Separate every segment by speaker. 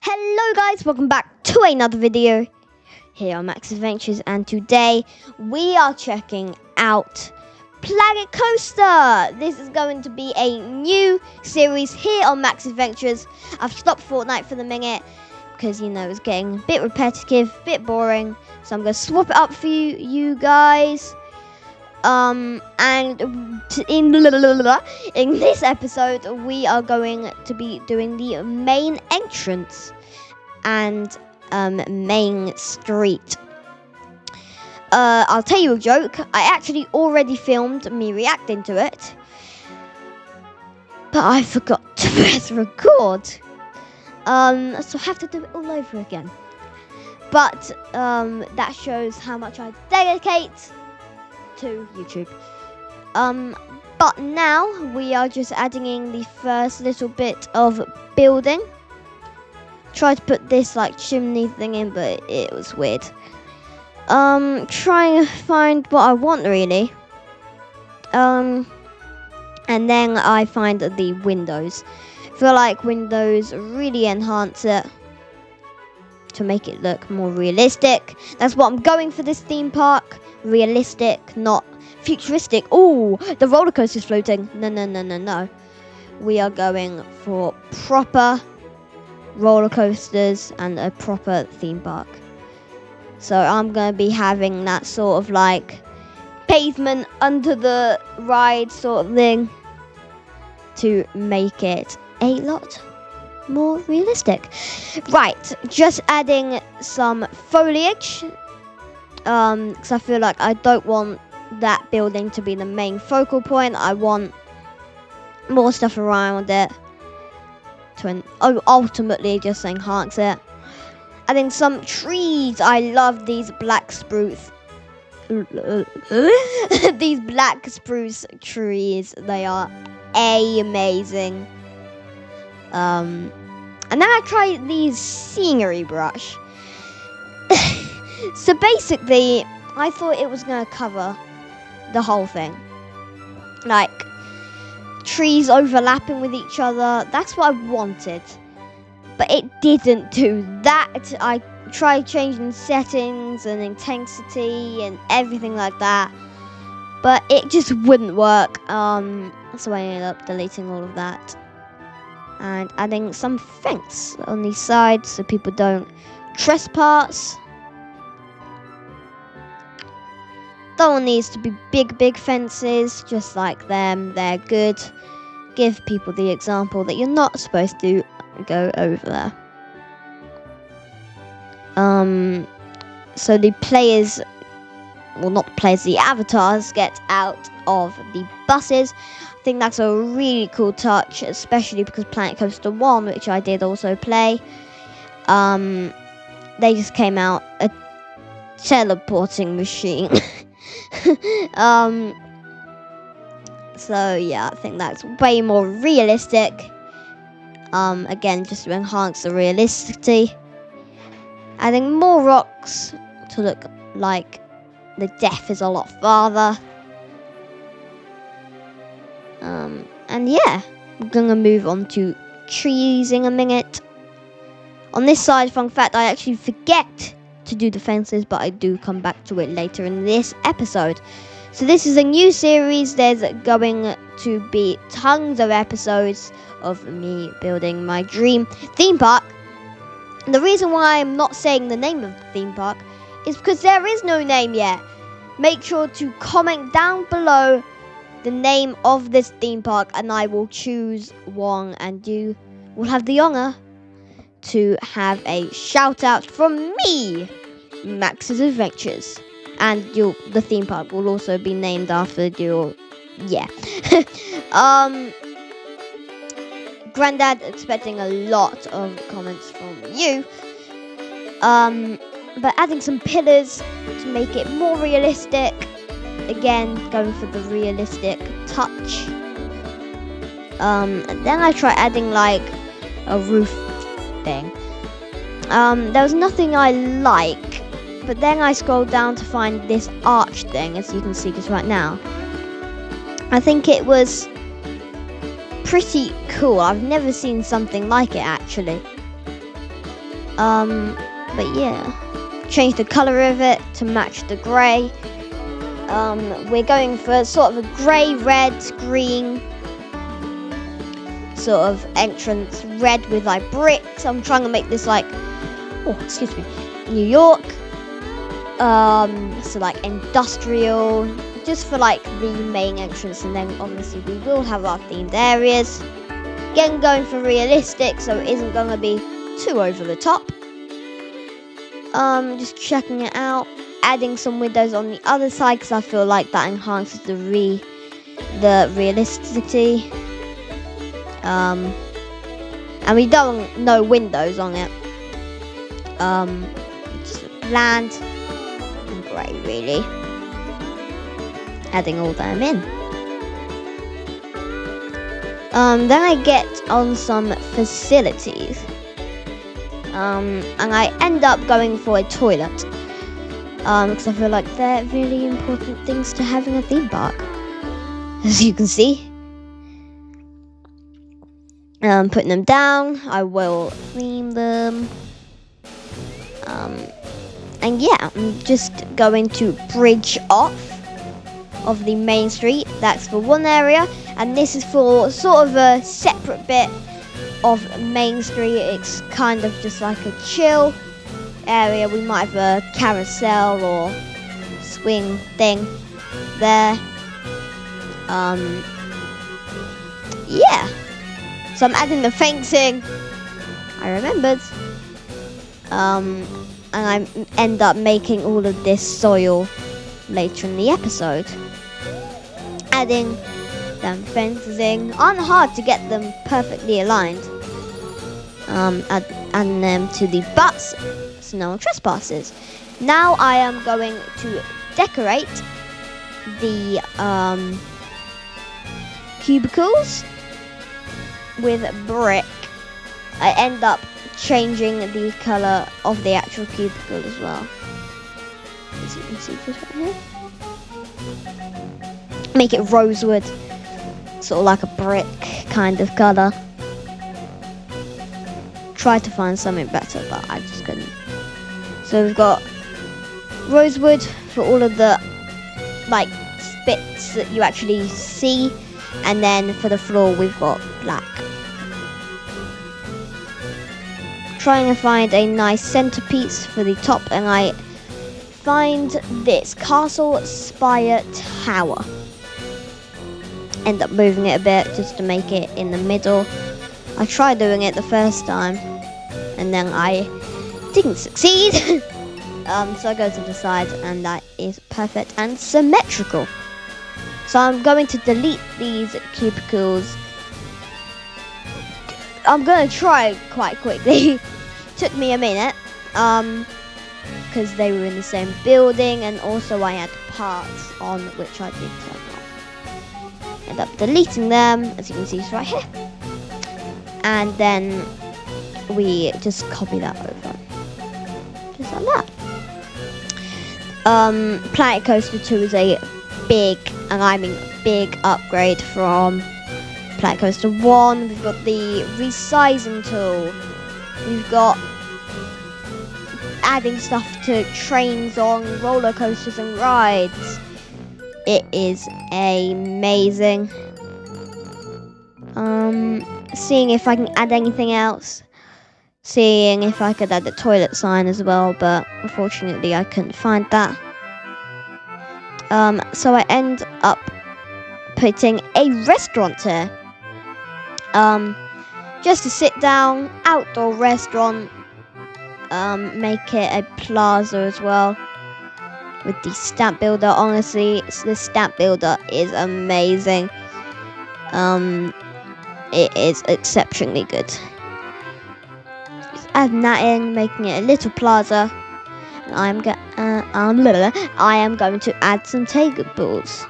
Speaker 1: Hello guys, welcome back to another video here on Max Adventures, and today we are checking out Planet Coaster. This is going to be a new series here on Max Adventures. I've stopped Fortnite for the minute because it's getting a bit repetitive, a bit boring, so I'm going to swap it up for you guys. And in this episode, we are going to be doing the main entrance and main street. I'll tell you a joke. I actually already filmed me reacting to it, but I forgot to press record. So I have to do it all over again. But that shows how much I dedicate to YouTube. But now we are just adding in the first little bit of building. Tried to put this like chimney thing in, but it was weird. Trying to find what I want really. And then I find the windows. Feel like windows really enhance it to make it look more realistic. That's what I'm going for this theme park. Realistic, not futuristic. Oh, the roller coaster's floating. No. We are going for proper roller coasters and a proper theme park. So I'm going to be having that sort of like pavement under the ride sort of thing to make it a lot more realistic. Right, just adding some foliage. Because I feel like I don't want that building to be the main focal point. I want more stuff around it to ultimately just enhance it. Adding some trees. I love these black spruce. These black spruce trees. They are amazing. And then I tried these scenery brush. So basically, I thought it was going to cover the whole thing. Like, trees overlapping with each other. That's what I wanted. But it didn't do that. I tried changing settings and intensity and everything like that. But it just wouldn't work. So I ended up deleting all of that. And adding some fence on the sides so people don't trespass. Don't want these to be big fences, just like them. They're good. Give people the example that you're not supposed to go over there. So the players, well, not the players, the avatars get out of the buses. I think that's a really cool touch, especially because Planet Coaster 1, which I did also play, they just came out a teleporting machine. So yeah, I think that's way more realistic. Again, just to enhance the realisticity. Adding more rocks to look like the depth is a lot farther. And yeah, I'm gonna move on to trees in a minute. On this side, fun fact, I actually forget to do the fences, but I do come back to it later in this episode. So this is a new series. There's going to be tons of episodes of me building my dream theme park. The reason why I'm not saying the name of the theme park is because there is no name yet. Make sure to comment down below the name of this theme park, and I will choose one, and you will have the honor to have a shout out from me, Max's Adventures. And the theme park will also be named after your, yeah. Granddad expecting a lot of comments from you. But adding some pillars to make it more realistic. Again, going for the realistic touch. And then I try adding like a roof thing. There was nothing I like, but then I scrolled down to find this arch thing, as you can see just right now. I think it was pretty cool. I've never seen something like it actually. But yeah, change the color of it to match the grey. We're going for sort of a grey, red, green sort of entrance, red with like bricks. I'm trying to make this like, oh, excuse me, New York. So like industrial, just for like the main entrance, and then obviously we will have our themed areas. Again, going for realistic, so it isn't going to be too over the top. Just checking it out, adding some windows on the other side because I feel like that enhances the realisticity. And we don't want no windows on it. Just bland and grey, really. Adding all them in. Then I get on some facilities. And I end up going for a toilet. Because I feel like they're really important things to have in a theme park. As you can see. Putting them down, I will theme them. And yeah, I'm just going to bridge off of the main street. That's for one area, and this is for sort of a separate bit of Main Street. It's kind of just like a chill area. We might have a carousel or swing thing there. Yeah. So I'm adding the fencing. I remembered. And I end up making all of this soil later in the episode. Adding them fencing. Aren't hard to get them perfectly aligned. Adding them to the butts so no one trespasses. Now I am going to decorate the cubicles with brick. I end up changing the colour of the actual cubicle as well. As you can see just right here. Make it rosewood, sort of like a brick kind of colour. Tried to find something better, but I just couldn't. So we've got rosewood for all of the like bits that you actually see, and then for the floor we've got black. Trying to find a nice centerpiece for the top, and I find this castle spire tower. End up moving it a bit just to make it in the middle. I tried doing it the first time and then I didn't succeed. So I go to the side and that is perfect and symmetrical. So I'm going to delete these cubicles. I'm going to try quite quickly. Took me a minute because they were in the same building, and also I had parts on which I did turn off. End up deleting them, as you can see, it's right here. And then we just copy that over. Just like that. Planet Coaster 2 is a big, and I mean big upgrade from Planet Coaster 1. We've got the resizing tool. We've got adding stuff to trains on roller coasters and rides. It is amazing. Seeing if I can add anything else. Seeing if I could add the toilet sign as well, but unfortunately I couldn't find that. So I end up putting a restaurant here. Just to sit down, outdoor restaurant. Make it a plaza as well. With the stamp builder, honestly, the stamp builder is amazing. It is exceptionally good. Just adding that in, making it a little plaza. I am going to add some tables.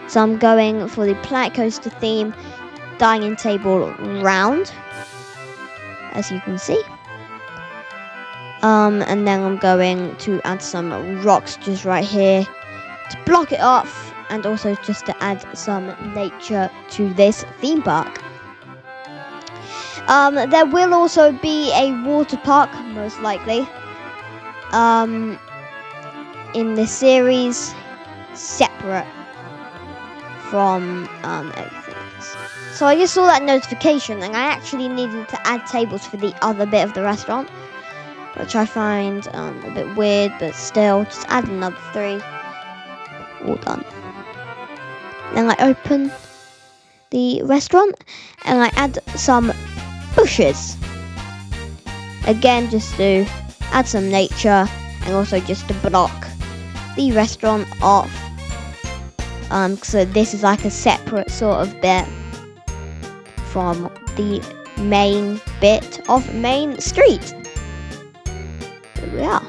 Speaker 1: So I'm going for the Planet Coaster theme, dining table round, as you can see. And then I'm going to add some rocks just right here to block it off, and also just to add some nature to this theme park. There will also be a water park, most likely. In this series, separate from everything else. So I just saw that notification, and I actually needed to add tables for the other bit of the restaurant, which I find a bit weird, but still, just add another 3. All done. Then I open the restaurant, and I add some bushes. Again, just to add some nature, and also just to block the restaurant off. So this is like a separate sort of bit from the main bit of Main Street. There we are.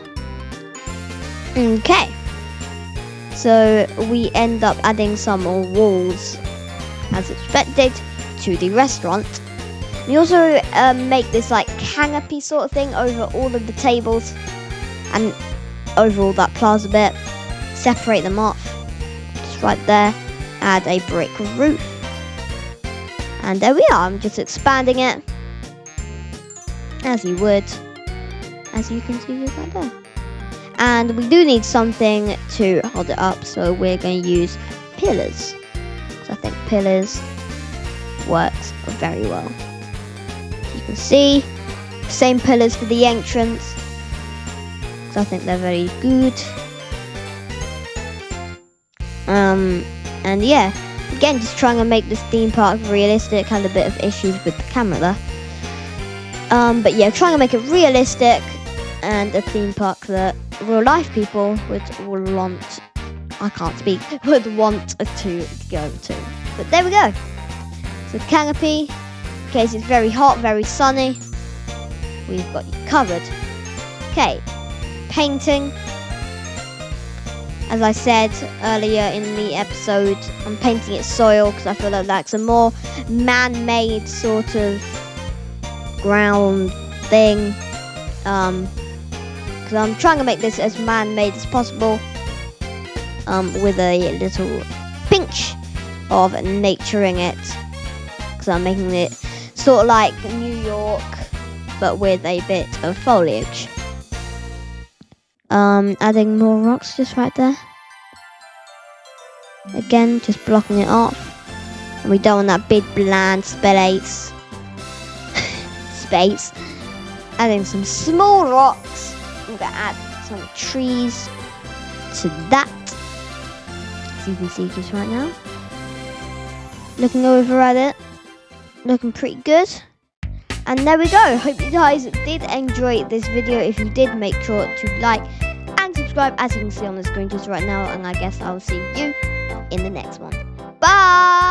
Speaker 1: Okay. So we end up adding some more walls, as expected, to the restaurant. We also make this like canopy sort of thing over all of the tables and over all that plaza bit. Separate them off. Just right there. Add a brick roof. And there we are. I'm just expanding it. As you would. As you can see just right there. And we do need something to hold it up. So we're going to use pillars. So I think pillars works very well. As you can see. Same pillars for the entrance. So I think they're very good. And yeah, again, just trying to make this theme park realistic. Had a bit of issues with the camera there. But yeah, trying to make it realistic and a theme park that real life people would want. I can't speak. Would want to go to. But there we go. So canopy, in case it's very hot, very sunny, we've got you covered. Okay, painting. As I said earlier in the episode, I'm painting it soil because I feel like that's a more man-made sort of ground thing. Because I'm trying to make this as man-made as possible, with a little pinch of naturing it. Because I'm making it sort of like New York, but with a bit of foliage. Adding more rocks just right there. Again, just blocking it off. And we don't want that big bland space. Adding some small rocks. We're going to add some trees to that. As you can see just right now. Looking over at it. Looking pretty good. And there we go. Hope you guys did enjoy this video. If you did, make sure to like and subscribe, as you can see on the screen just right now. And I guess I'll see you in the next one. Bye!